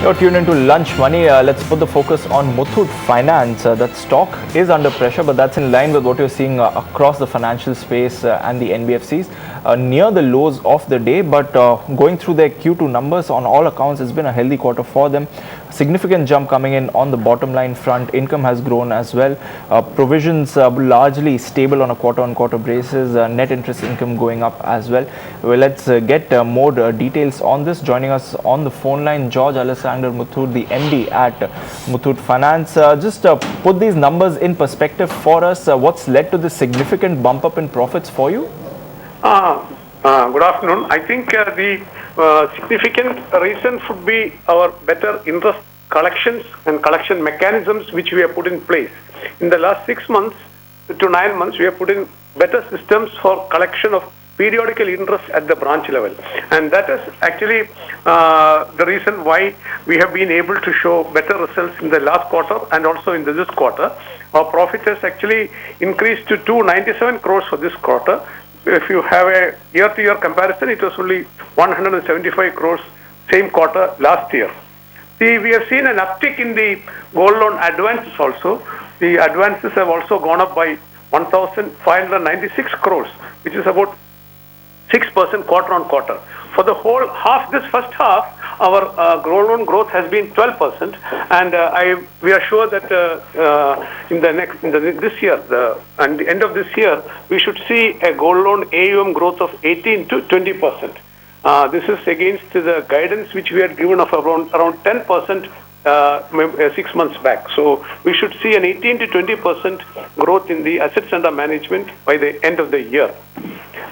You're tuned into Lunch Money. Let's put the focus on Muthoot Finance. That stock is under pressure, but that's in line with what you're seeing across the financial space and the NBFCs. Near the lows of the day, but going through their Q2 numbers on all accounts, it's been a healthy quarter for them. Significant jump coming in on the bottom line front. Income has grown as well. Provisions largely stable on a quarter-on-quarter basis. Net interest income going up as well. Well, let's get more details on this. Joining us on the phone line, George Muthoot, the MD at Muthoot Finance. Just put these numbers in perspective for us. What's led to this significant bump up in profits for you? Good afternoon. I think the significant reason should be our better interest collections and collection mechanisms which we have put in place. In the last 6 months to 9 months, we have put in better systems for collection of periodical interest at the branch level, and that is actually the reason why we have been able to show better results in the last quarter and also in this quarter. Our profit has actually increased to 297 crores for this quarter. If you have a year-to-year comparison, it was only 175 crores same quarter last year. See, we have seen an uptick in the gold loan advances also. The advances have also gone up by 1,596 crores, which is about 6% quarter-on-quarter. For the whole half, this first half, our gold loan growth has been 12%, and we are sure that this year, and the end of this year, we should see a gold loan AUM growth of 18 to 20%. This is against the guidance which we had given of around 10% 6 months back. So we should see an 18 to 20% growth in the assets under management by the end of the year.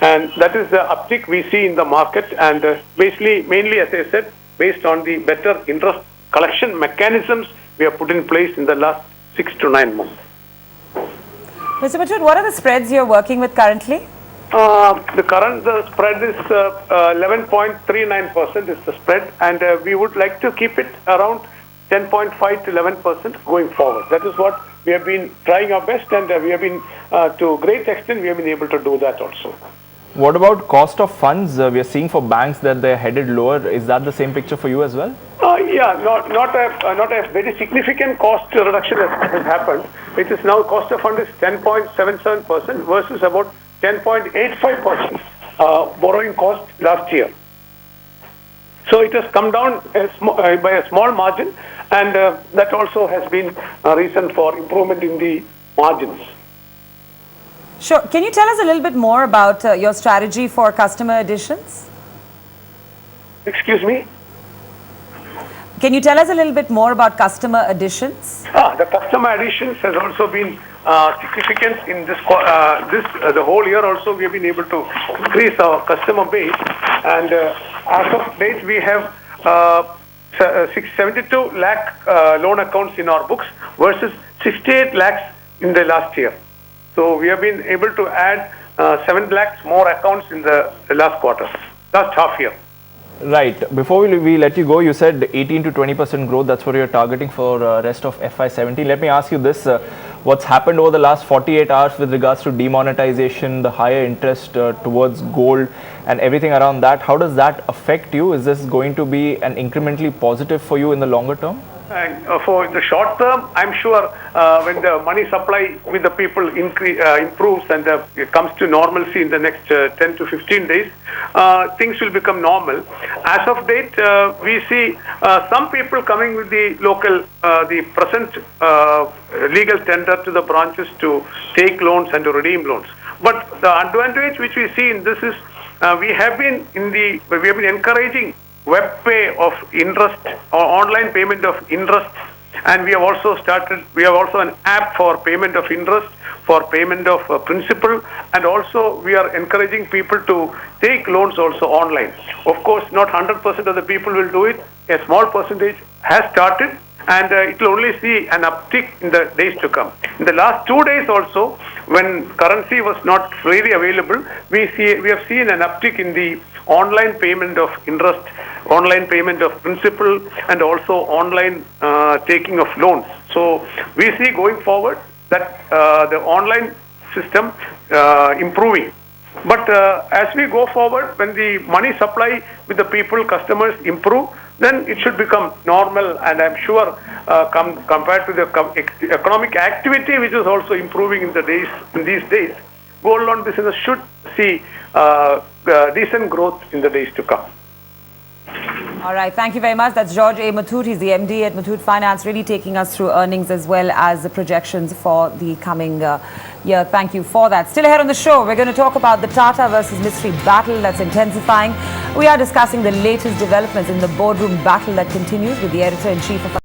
And that is the uptick we see in the market, and basically, mainly, as I said, based on the better interest collection mechanisms we have put in place in the last 6 to 9 months. Mr. Muthoot, what are the spreads you're working with currently? The spread is 11.39% is the spread, and we would like to keep it around 10.5 to 11% going forward. That is what we have been trying our best, and we have been, to a great extent, we have been able to do that also. What about cost of funds? We are seeing for banks that they're headed lower. Is that the same picture for you as well? Yeah, not a very significant cost reduction has happened. It is now cost of fund is 10.77% versus about 10.85% borrowing cost last year. So it has come down by a small margin, and that also has been a reason for improvement in the margins. Sure. Can you tell us a little bit more about your strategy for customer additions? Excuse me? Can you tell us a little bit more about customer additions? The customer additions has also been significant in this the whole year. Also, we have been able to increase our customer base, and as of date, we have 672 lakh loan accounts in our books versus 68 lakhs in the last year. So we have been able to add 7 lakhs more accounts in the last half year. Right. Before we let you go, you said 18 to 20% growth. That's what you're targeting for rest of FY17. Let me ask you this. What's happened over the last 48 hours with regards to demonetization, the higher interest towards gold and everything around that? How does that affect you? Is this going to be an incrementally positive for you in the longer term? For the short term, I'm sure when the money supply with the people improves and it comes to normalcy in the next 10 to 15 days, things will become normal. As of date, we see some people coming with the local, the present legal tender to the branches to take loans and to redeem loans. But the advantage which we see in this is we have been encouraging web pay of interest or online payment of interest, and we have also an app for payment of interest, for payment of principal, and also we are encouraging people to take loans also online. Of course, not 100% of the people will do it. A small percentage has started, and it will only see an uptick in the days to come. In the last 2 days also, when currency was not freely available, we have seen an uptick in the online payment of interest, online payment of principal, and also online taking of loans. So we see going forward that the online system improving. But as we go forward, when the money supply with the people, customers improve, then it should become normal. And I'm sure compared to the economic activity, which is also improving in these days, gold loan business should see decent growth in the days to come. All right, thank you very much. That's George A. Muthoot. He's the MD at Muthoot Finance, really taking us through earnings as well as the projections for the coming year. Thank you for that. Still ahead on the show, we're going to talk about the Tata versus Mystery battle that's intensifying. We are discussing the latest developments in the boardroom battle that continues with the editor-in-chief of